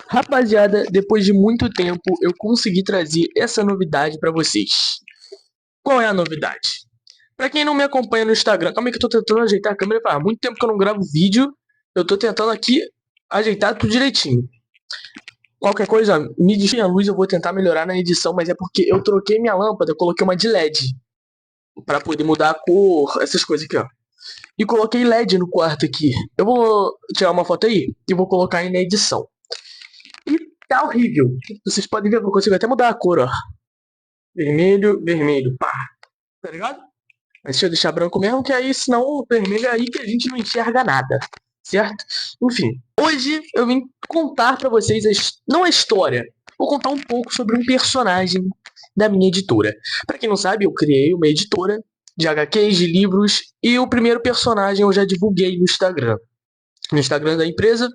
Rapaziada, depois de muito tempo, eu consegui trazer essa novidade pra vocês. Qual é a novidade? Pra quem não me acompanha no Instagram, calma aí que eu tô tentando ajeitar a câmera. Faz muito tempo que eu não gravo vídeo. Eu tô tentando aqui ajeitar tudo direitinho. Qualquer coisa, me deixem a luz, eu vou tentar melhorar na edição, mas é porque eu troquei minha lâmpada, eu coloquei uma de LED. Pra poder mudar a cor, essas coisas aqui, ó. E coloquei LED no quarto aqui. Eu vou tirar uma foto aí e vou colocar aí na edição. E tá horrível. Vocês podem ver que eu consigo até mudar a cor, ó. Vermelho, vermelho, pá. Tá ligado? Mas deixa eu deixar branco mesmo, que aí, senão o vermelho é aí que a gente não enxerga nada. Certo? Enfim, hoje eu vim contar pra vocês, não a história, vou contar um pouco sobre um personagem da minha editora. Pra quem não sabe, eu criei uma editora de HQs, de livros, e o primeiro personagem eu já divulguei no Instagram. No Instagram da empresa,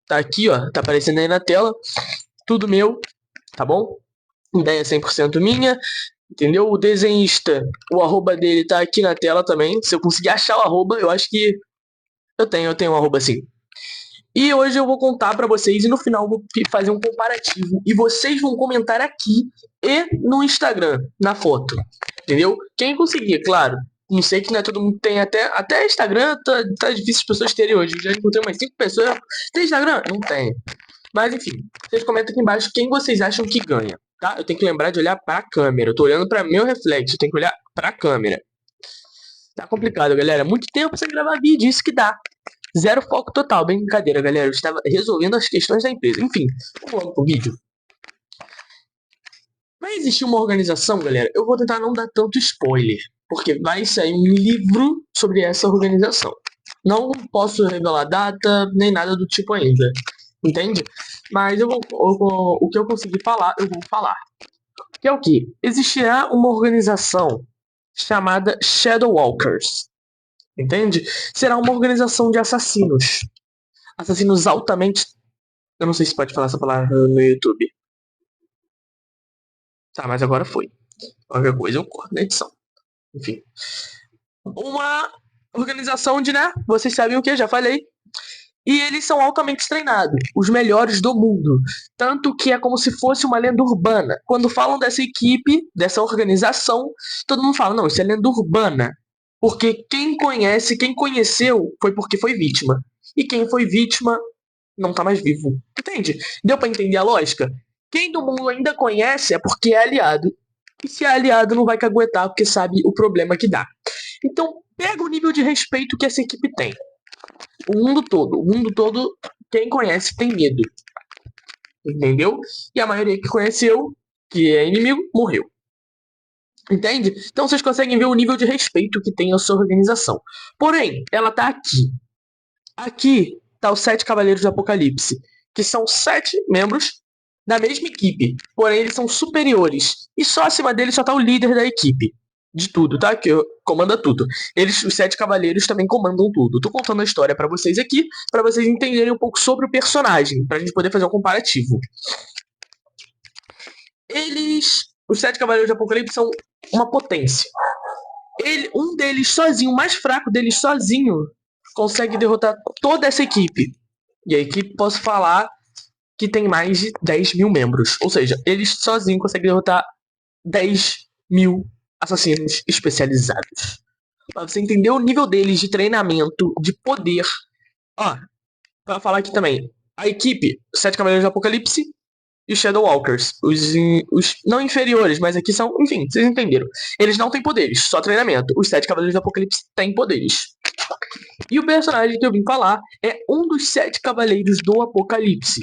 tá aqui, ó, tá aparecendo aí na tela, tudo meu, tá bom? Ideia 100% minha, entendeu? O desenhista, o arroba dele tá aqui na tela também. Se eu conseguir achar o arroba, eu acho que eu tenho um arroba assim. E hoje eu vou contar pra vocês e no final eu vou fazer um comparativo. E vocês vão comentar aqui e no Instagram, na foto. Entendeu? Quem conseguir, claro. Não sei que não é todo mundo tem até Instagram, tá difícil as pessoas terem hoje. Eu já encontrei umas 5 pessoas. Tem Instagram? Não tem. Mas enfim, vocês comentam aqui embaixo quem vocês acham que ganha, tá? Eu tenho que lembrar de olhar pra câmera. Eu tô olhando pra meu reflexo, eu tenho que olhar pra câmera. Tá complicado, galera. Muito tempo sem gravar vídeo, isso que dá. Zero foco total, bem brincadeira, galera. Eu estava resolvendo as questões da empresa. Enfim, vamos logo pro vídeo. Vai existir uma organização, galera. Eu vou tentar não dar tanto spoiler, porque vai sair um livro sobre essa organização. Não posso revelar data, nem nada do tipo ainda. Entende? Mas o que eu conseguir falar, eu vou falar. Que é o que? Existirá uma organização chamada Shadowwalkers. Entende? Será uma organização de assassinos. Assassinos altamente. Eu não sei se pode falar essa palavra no YouTube. Tá, mas agora foi. Qualquer coisa eu corto na edição. Enfim. Uma organização de, né? Vocês sabem o que? Já falei. E eles são altamente treinados, os melhores do mundo. Tanto que é como se fosse uma lenda urbana. Quando falam dessa equipe, dessa organização, todo mundo fala, não, isso é lenda urbana. Porque quem conhece, quem conheceu, foi porque foi vítima. E quem foi vítima não tá mais vivo. Entende? Deu pra entender a lógica? Quem do mundo ainda conhece é porque é aliado. E se é aliado, não vai caguetar porque sabe o problema que dá. Então, pega o nível de respeito que essa equipe tem. O mundo todo, quem conhece tem medo. Entendeu? E a maioria que conheceu, que é inimigo, morreu. Entende? Então vocês conseguem ver o nível de respeito que tem a sua organização. Porém, ela tá aqui. Aqui tá os 7 Cavaleiros do Apocalipse, que são 7 membros da mesma equipe. Porém, eles são superiores. E só acima deles só tá o líder da equipe. De tudo, tá? Que comanda tudo. Eles, os 7 cavaleiros, também comandam tudo. Tô contando a história pra vocês aqui, pra vocês entenderem um pouco sobre o personagem, pra gente poder fazer um comparativo. Eles, os 7 cavaleiros do Apocalipse, são uma potência. Um deles sozinho, o mais fraco deles sozinho, consegue derrotar toda essa equipe. E a equipe, posso falar, que tem mais de 10 mil membros. Ou seja, eles sozinhos conseguem derrotar 10 mil assassinos especializados. Pra você entender o nível deles de treinamento, de poder. Ó, pra falar aqui também. A equipe, os 7 Cavaleiros do Apocalipse e os Shadowwalkers. Os não inferiores, mas aqui são, enfim, vocês entenderam. Eles não têm poderes, só treinamento. Os 7 Cavaleiros do Apocalipse têm poderes. E o personagem que eu vim falar é um dos 7 Cavaleiros do Apocalipse,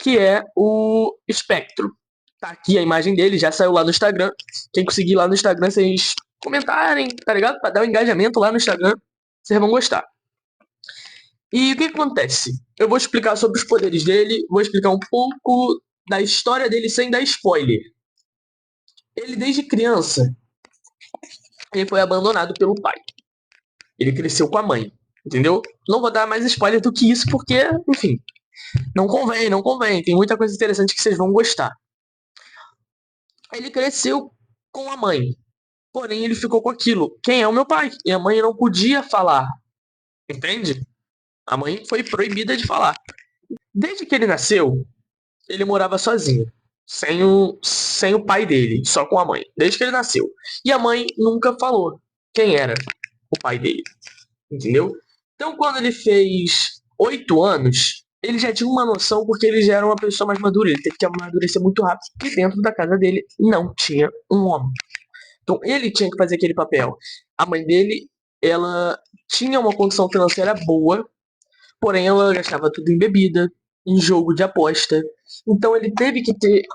que é o Espectro. Tá aqui a imagem dele, já saiu lá no Instagram. Quem conseguir lá no Instagram, vocês comentarem, tá ligado? Pra dar um engajamento lá no Instagram, vocês vão gostar. E o que acontece? Eu vou explicar sobre os poderes dele, vou explicar um pouco da história dele sem dar spoiler. Ele, desde criança, ele foi abandonado pelo pai. Ele cresceu com a mãe, entendeu? Não vou dar mais spoiler do que isso, porque, enfim, não convém, não convém. Tem muita coisa interessante que vocês vão gostar. Ele cresceu com a mãe, porém ele ficou com aquilo. Quem é o meu pai? E a mãe não podia falar, entende? A mãe foi proibida de falar. Desde que ele nasceu, ele morava sozinho, sem o pai dele, só com a mãe, desde que ele nasceu. E a mãe nunca falou quem era o pai dele, entendeu? Então, quando ele fez 8 anos, ele já tinha uma noção porque ele já era uma pessoa mais madura. Ele teve que amadurecer muito rápido porque dentro da casa dele não tinha um homem. Então, ele tinha que fazer aquele papel. A mãe dele, ela tinha uma condição financeira boa, porém ela gastava tudo em bebida, em jogo de aposta. Então ele teve que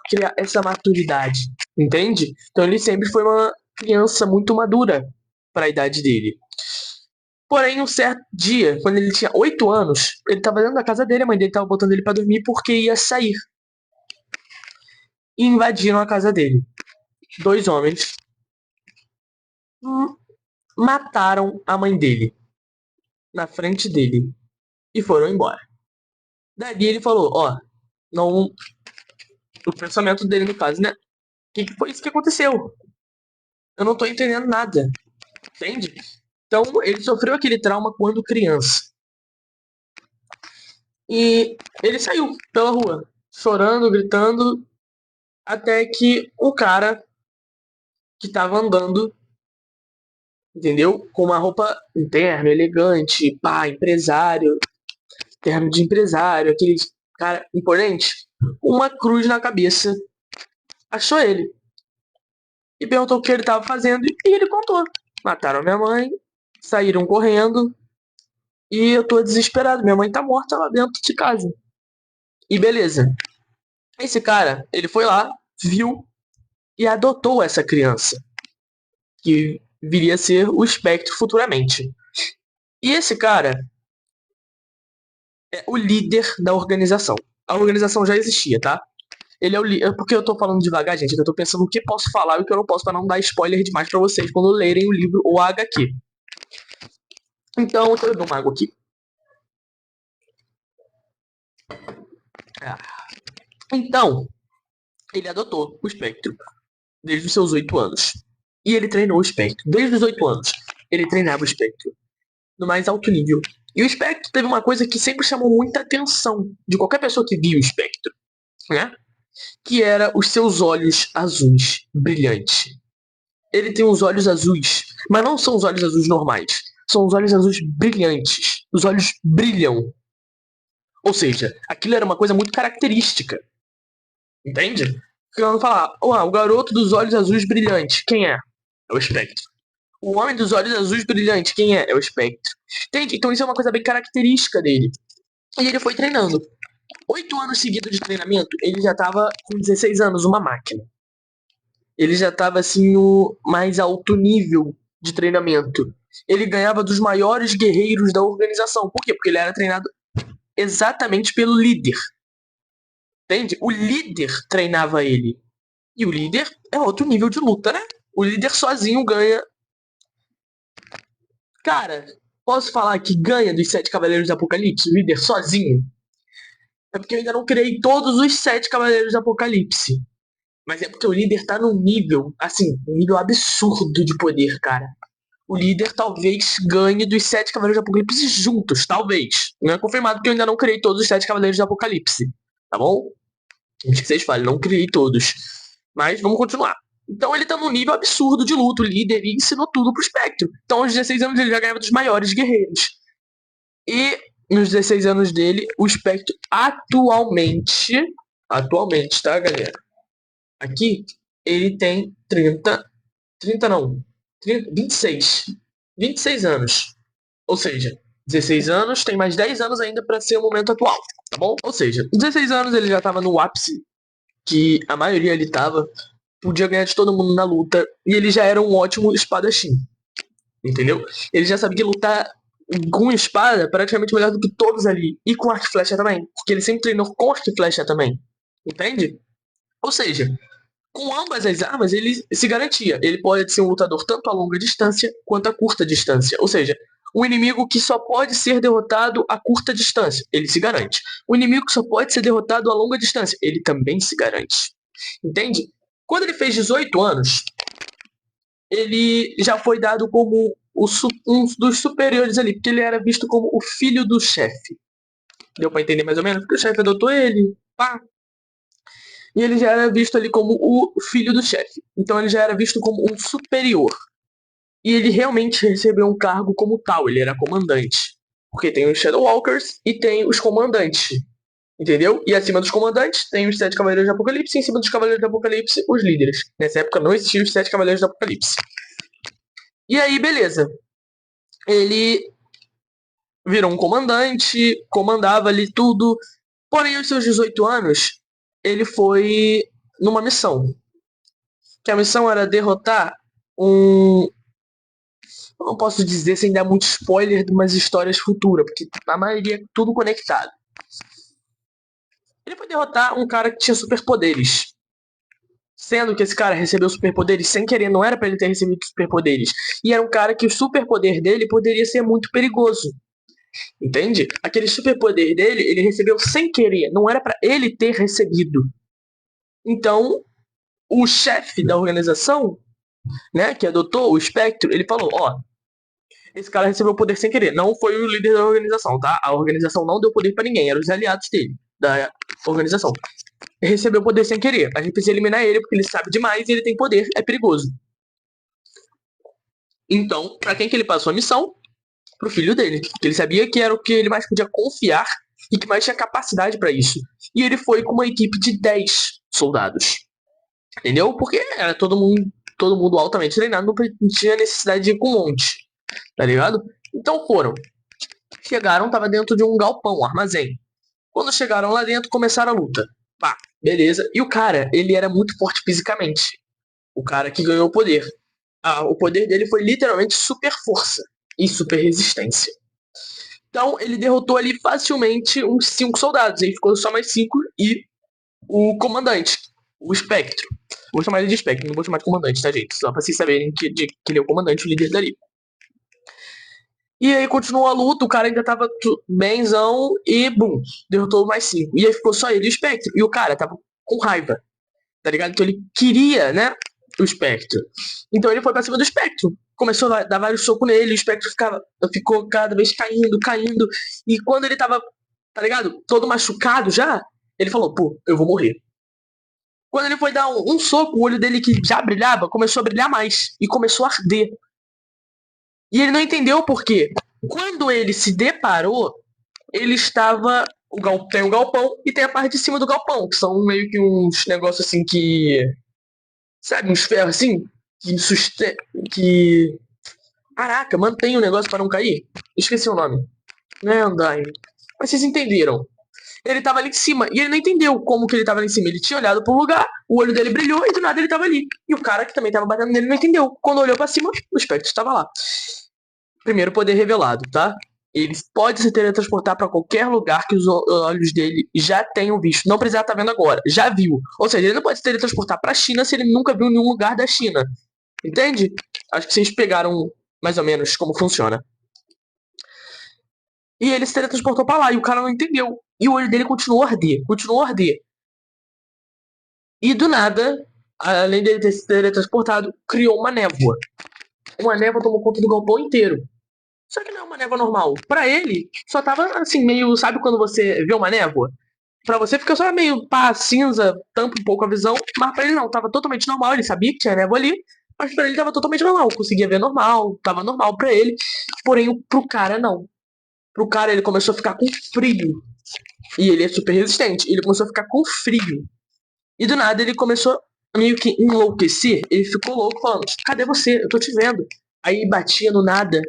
criar essa maturidade, entende? Então ele sempre foi uma criança muito madura para a idade dele. Porém, um certo dia, quando ele tinha 8 anos, ele estava dentro da casa dele, a mãe dele estava botando ele para dormir porque ia sair. E invadiram a casa dele. 2 homens mataram a mãe dele na frente dele e foram embora. Dali ele falou, ó, não, o pensamento dele no caso, né? O que foi isso que aconteceu? Eu não tô entendendo nada, entende? Então ele sofreu aquele trauma quando criança. E ele saiu pela rua, chorando, gritando, até que o cara que tava andando, entendeu? Com uma roupa interna, elegante, pá, empresário, terno de empresário, aquele cara imponente, uma cruz na cabeça, achou ele e perguntou o que ele tava fazendo e ele contou. Mataram minha mãe, saíram correndo e eu tô desesperado. Minha mãe tá morta lá dentro de casa. E beleza. Esse cara, ele foi lá, viu e adotou essa criança, que viria a ser o Espectro futuramente. E esse cara é o líder da organização. A organização já existia, tá? Ele é o líder. Porque eu tô falando devagar, gente, eu tô pensando o que posso falar e o que eu não posso pra não dar spoiler demais pra vocês quando lerem o livro ou a HQ. Então, deixa eu beber uma água aqui. Então, ele adotou o Espectro desde os seus 8 anos. E ele treinou o Espectro. Desde os 8 anos, ele treinava o Espectro no mais alto nível. E o Espectro teve uma coisa que sempre chamou muita atenção de qualquer pessoa que via o Espectro, né? Que era os seus olhos azuis, brilhantes. Ele tem os olhos azuis, mas não são os olhos azuis normais. São os olhos azuis brilhantes. Os olhos brilham. Ou seja, aquilo era uma coisa muito característica. Entende? Porque vamos falar, o garoto dos olhos azuis brilhantes, quem é? É o Espectro. O homem dos olhos azuis brilhantes, quem é? É o Espectro. Entende? Então isso é uma coisa bem característica dele. E ele foi treinando. 8 anos seguidos de treinamento, ele já tava com 16 anos, uma máquina. Ele já tava assim no mais alto nível de treinamento. Ele ganhava dos maiores guerreiros da organização. Por quê? Porque ele era treinado exatamente pelo líder. Entende? O líder treinava ele. E o líder é outro nível de luta, né? O líder sozinho ganha. Cara, posso falar que ganha dos 7 Cavaleiros do Apocalipse? O líder sozinho? É porque eu ainda não criei todos os 7 Cavaleiros do Apocalipse. Mas é porque o líder tá num nível, assim, um nível absurdo de poder, cara. O líder talvez ganhe dos 7 Cavaleiros do Apocalipse juntos, talvez. Não é confirmado porque eu ainda não criei todos os 7 Cavaleiros do Apocalipse. Tá bom? Antes que vocês falem, não criei todos. Mas vamos continuar. Então ele tá num nível absurdo de luta, o líder, e ensinou tudo pro Espectro. Então aos 16 anos ele já ganhava dos maiores guerreiros. E nos 16 anos dele, o Espectro atualmente, tá, galera? Aqui, ele tem 30 não, 26. 26 anos. Ou seja, 16 anos, tem mais 10 anos ainda para ser o momento atual, tá bom? Ou seja, 16 anos ele já tava no ápice que a maioria ali tava, podia ganhar de todo mundo na luta, e ele já era um ótimo espadachim, entendeu? Ele já sabia lutar com espada praticamente melhor do que todos ali, e com arco e flecha também, porque ele sempre treinou com arco e flecha também, entende? Ou seja, com ambas as armas, ele se garantia. Ele pode ser um lutador tanto a longa distância quanto a curta distância. Ou seja, um inimigo que só pode ser derrotado a curta distância, ele se garante. Um inimigo que só pode ser derrotado a longa distância, ele também se garante. Entende? Quando ele fez 18 anos, ele já foi dado como um dos superiores ali, porque ele era visto como o filho do chefe. Deu pra entender mais ou menos? Porque o chefe adotou ele, pá. E ele já era visto ali como o filho do chefe. Então ele já era visto como um superior. E ele realmente recebeu um cargo como tal, ele era comandante. Porque tem os Shadowwalkers e tem os comandantes. Entendeu? E acima dos comandantes tem os Sete Cavaleiros do Apocalipse, e em cima dos Cavaleiros do Apocalipse, os líderes. Nessa época não existiam os Sete Cavaleiros do Apocalipse. E aí, beleza. Ele virou um comandante, comandava ali tudo. Porém, aos seus 18 anos, ele foi numa missão. Que a missão era derrotar um. Eu não posso dizer sem dar muito spoiler de umas histórias futuras, porque a maioria é tudo conectado. Ele foi derrotar um cara que tinha superpoderes. Sendo que esse cara recebeu superpoderes sem querer, não era pra ele ter recebido superpoderes. E era um cara que o superpoder dele poderia ser muito perigoso. Entende? Aquele superpoder dele, ele recebeu sem querer, não era pra ele ter recebido. Então, o chefe da organização, né, que adotou o espectro, ele falou, ó, esse cara recebeu o poder sem querer, não foi o líder da organização, tá? A organização não deu poder pra ninguém, eram os aliados dele, da organização. Ele recebeu o poder sem querer, a gente precisa eliminar ele porque ele sabe demais e ele tem poder, é perigoso. Então, pra quem que ele passou a missão? Pro filho dele, porque ele sabia que era o que ele mais podia confiar e que mais tinha capacidade pra isso. E ele foi com uma equipe de 10 soldados. Entendeu? Porque era todo mundo altamente treinado, não tinha necessidade de ir com um monte. Tá ligado? Então foram. Chegaram, tava dentro de um galpão, um armazém. Quando chegaram lá dentro, começaram a luta. Pá, beleza. E o cara, ele era muito forte fisicamente. O cara que ganhou o poder. O poder dele foi literalmente super força e super resistência. Então ele derrotou ali facilmente uns 5 soldados. Aí ficou só mais 5 e o comandante, o Espectro. Vou chamar ele de Espectro, não vou chamar de comandante, tá, gente? Só pra vocês saberem que ele é o comandante, o líder dali. E aí continuou a luta, o cara ainda tava benzão e bum, derrotou mais 5. E aí ficou só ele e o Espectro. E o cara tava com raiva, tá ligado? Então ele queria, né, o Espectro. Então ele foi pra cima do Espectro. Começou a dar vários socos nele, o Espectro ficou cada vez caindo. E quando ele tava, tá ligado, todo machucado já, ele falou, pô, eu vou morrer. Quando ele foi dar um soco, o olho dele que já brilhava, começou a brilhar mais. E começou a arder. E ele não entendeu o porquê. Quando ele se deparou, ele estava. Tem o galpão e tem a parte de cima do galpão, que são meio que uns negócios assim que. Sabe, uns ferros assim? Que. Caraca, mantém o negócio para não cair? Esqueci o nome. Não é andaime. Mas vocês entenderam. Ele tava ali em cima e ele não entendeu como que ele tava ali em cima. Ele tinha olhado pro lugar, o olho dele brilhou e do nada ele tava ali. E o cara que também tava batendo nele não entendeu. Quando olhou pra cima, o espectro estava lá. Primeiro poder revelado, tá? Ele pode se teletransportar para qualquer lugar que os olhos dele já tenham visto. Não precisa estar vendo agora, já viu. Ou seja, ele não pode se teletransportar para a China se ele nunca viu nenhum lugar da China. Entende? Acho que vocês pegaram mais ou menos como funciona. E ele se teletransportou para lá e o cara não entendeu. E o olho dele continuou a arder. E do nada, além dele ter se teletransportado, criou uma névoa. Uma névoa tomou conta do galpão inteiro. Só que não é uma névoa normal. Pra ele, só tava assim, meio. Sabe quando você vê uma névoa? Pra você fica só meio pá, cinza, tampa um pouco a visão. Mas pra ele não, tava totalmente normal. Ele sabia que tinha névoa ali. Mas pra ele tava totalmente normal. Conseguia ver normal, tava normal pra ele. Porém, pro cara não. Pro cara ele começou a ficar com frio. E ele é super resistente. Ele começou a ficar com frio. E do nada ele começou a meio que enlouquecer. Ele ficou louco falando: cadê você? Eu tô te vendo. Aí batia no nada.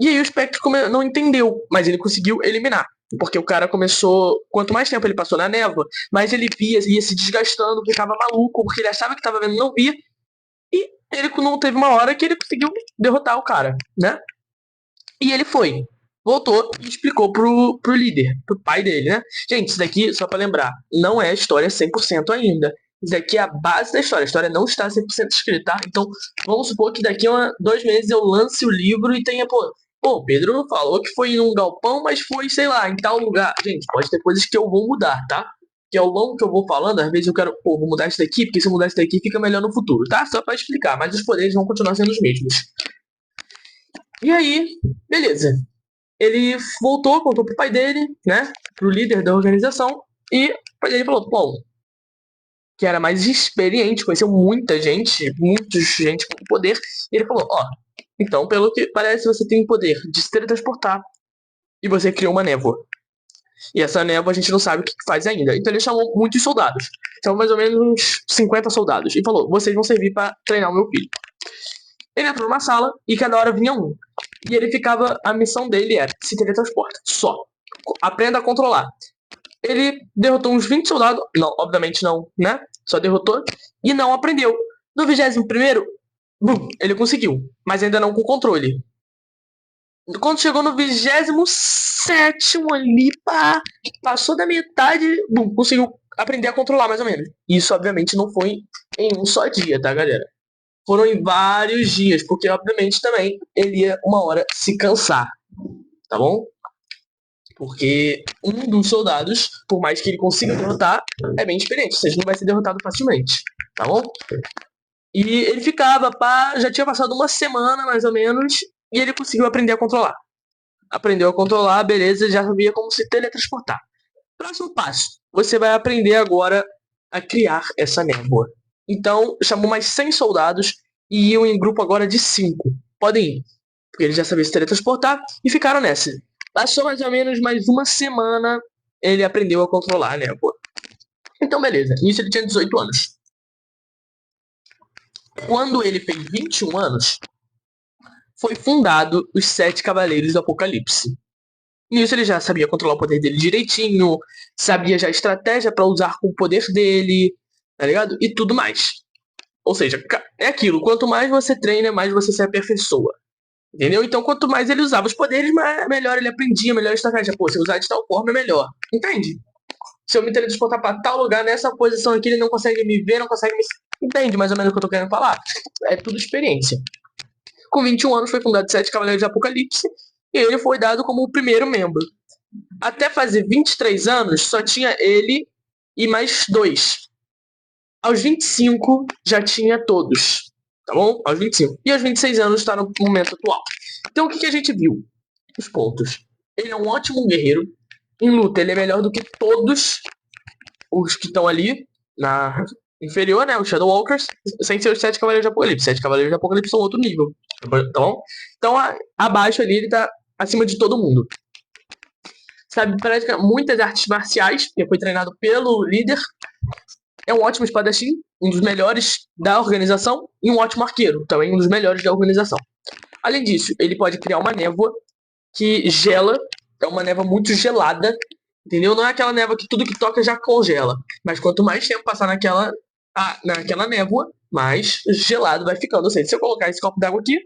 E aí o Spectre não entendeu, mas ele conseguiu eliminar. Porque o cara começou. Quanto mais tempo ele passou na névoa, mais ele ia se desgastando, ficava maluco, porque ele achava que tava vendo, não via. E ele não teve uma hora que ele conseguiu derrotar o cara, né? E ele foi. Voltou e explicou pro líder, pro pai dele, né? Gente, isso daqui, só pra lembrar, não é história 100% ainda. Isso daqui é a base da história. A história não está 100% escrita, tá? Então, vamos supor que daqui a 2 meses eu lance o livro e tenha, pô, o Pedro falou que foi em um galpão, mas foi, sei lá, em tal lugar. Gente, pode ter coisas que eu vou mudar, tá? Que ao longo que eu vou falando, às vezes eu quero, pô, vou mudar isso daqui, porque se eu mudar isso daqui fica melhor no futuro, tá? Só pra explicar, mas os poderes vão continuar sendo os mesmos. E aí, beleza. Ele voltou, contou pro pai dele, né? Pro líder da organização, e o pai dele falou, bom, que era mais experiente, conheceu muita gente com poder, e ele falou, ó, então, pelo que parece, você tem o poder de se teletransportar, e você criou uma névoa. E essa névoa a gente não sabe o que faz ainda. Então ele chamou muitos soldados. Chamou mais ou menos uns 50 soldados. E falou, vocês vão servir para treinar o meu filho. Ele entrou numa sala e cada hora vinha um. E ele ficava, a missão dele era se teletransporta, só. Aprenda a controlar. Ele derrotou uns 20 soldados. Não, obviamente não, né? Só derrotou. E não aprendeu. No 21º, ele conseguiu. Mas ainda não com controle. Quando chegou no 27º ali, pá, passou da metade, conseguiu aprender a controlar mais ou menos. Isso, obviamente, não foi em um só dia, tá, galera? Foram em vários dias, porque, obviamente, também ele ia uma hora se cansar, tá bom? Porque um dos soldados, por mais que ele consiga derrotar, é bem experiente, ou seja, não vai ser derrotado facilmente, tá bom? E ele ficava, pá, já tinha passado uma semana, mais ou menos, e ele conseguiu aprender a controlar. Aprendeu a controlar, beleza, já sabia como se teletransportar. Próximo passo, você vai aprender agora a criar essa névoa. Então, chamou mais 100 soldados e iam em grupo agora de 5. Podem ir, porque ele já sabia se teletransportar e ficaram nessa. Passou mais ou menos mais uma semana, ele aprendeu a controlar a névoa. Então, beleza, nisso ele tinha 18 anos. Quando ele fez 21 anos, foi fundado os 7 Cavaleiros do Apocalipse. Nisso ele já sabia controlar o poder dele direitinho, sabia já a estratégia para usar com o poder dele, tá ligado? E tudo mais. Ou seja, é aquilo, quanto mais você treina, mais você se aperfeiçoa. Entendeu? Então, quanto mais ele usava os poderes, melhor ele aprendia, melhor a estratégia. Pô, se eu usar de tal forma, é melhor. Entende? Se eu me teletransportar pra tal lugar, nessa posição aqui, ele não consegue me ver, não consegue me... Entende mais ou menos o que eu tô querendo falar? É tudo experiência. Com 21 anos foi fundado 7 Cavaleiros de Apocalipse, e ele foi dado como o primeiro membro. Até fazer 23 anos, só tinha ele e mais 2. Aos 25, já tinha todos. Tá bom? Aos 25. E aos 26 anos está no momento atual. Então o que a gente viu? Os pontos. Ele é um ótimo guerreiro. Em luta, ele é melhor do que todos os que estão ali na inferior, né? Os Shadow Walkers, sem ser os 7 Cavaleiros de Apocalipse. 7 Cavaleiros de Apocalipse são outro nível. Tá bom? Então, abaixo ali, ele tá acima de todo mundo. Sabe, pratica muitas artes marciais, porque foi treinado pelo líder. É um ótimo espadachim, um dos melhores da organização, e um ótimo arqueiro, também um dos melhores da organização. Além disso, ele pode criar uma névoa que gela, é uma névoa muito gelada, entendeu? Não é aquela névoa que tudo que toca já congela, mas quanto mais tempo passar naquela névoa, mais gelado vai ficando. Ou seja, se eu colocar esse copo d'água aqui,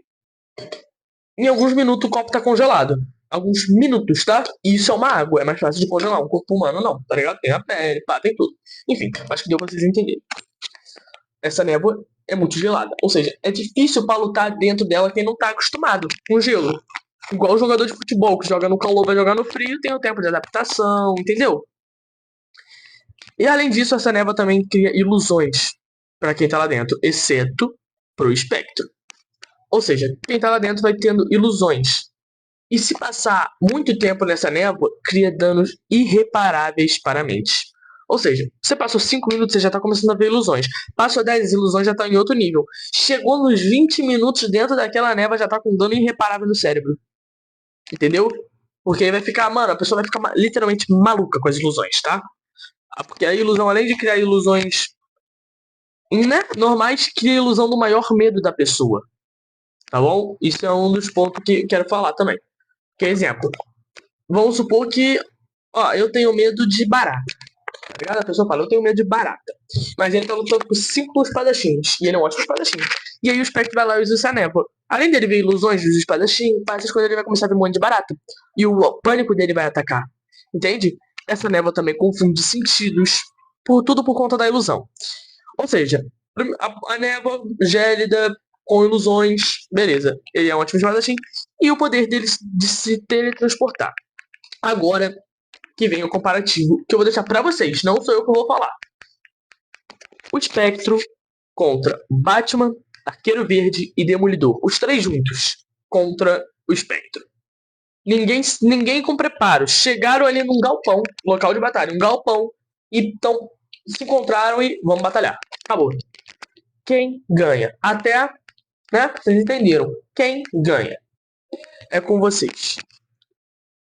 em alguns minutos o copo tá congelado. Alguns minutos, tá? E isso é uma água, é mais fácil de congelar. Um corpo humano não, tá ligado? Tem a pele, pá, tem tudo. Enfim, acho que deu pra vocês entenderem. Essa névoa é muito gelada. Ou seja, é difícil pra lutar dentro dela quem não tá acostumado com gelo. Igual o jogador de futebol que joga no calor, vai jogar no frio, tem o tempo de adaptação, entendeu? E além disso, essa névoa também cria ilusões pra quem tá lá dentro, exceto pro espectro. Ou seja, quem tá lá dentro vai tendo ilusões. E se passar muito tempo nessa névoa, cria danos irreparáveis para a mente. Ou seja, você passou 5 minutos, você já está começando a ver ilusões. Passou 10, as ilusões já estão em outro nível. Chegou nos 20 minutos dentro daquela névoa, já está com dano irreparável no cérebro. Entendeu? Porque aí vai ficar, mano, a pessoa vai ficar literalmente maluca com as ilusões, tá? Porque a ilusão, além de criar ilusões, né, normais, cria a ilusão do maior medo da pessoa. Tá bom? Isso é um dos pontos que quero falar também. Que exemplo, vamos supor que, ó, eu tenho medo de barata, tá ligado? A pessoa fala, eu tenho medo de barata, mas ele tá lutando com 5 espadachins, e ele é um ótimo espadachim. E aí o espectro vai lá e usa essa névoa. Além dele ver ilusões dos espadachins, essas coisas ele vai começar a ver um monte de barata. E o pânico dele vai atacar, entende? Essa névoa também confunde sentidos, tudo por conta da ilusão. Ou seja, a névoa gélida, com ilusões, beleza. Ele é um ótimo espadachim. E o poder dele de se teletransportar. Agora que vem o comparativo, que eu vou deixar pra vocês, não sou eu que vou falar. O Espectro contra Batman, Arqueiro Verde e Demolidor. Os 3 juntos contra o Espectro. Ninguém com preparo. Chegaram ali num galpão, local de batalha, um galpão, e estão se encontraram e vamos batalhar. Acabou. Quem ganha? Até, né? Vocês entenderam. Quem ganha? É com vocês.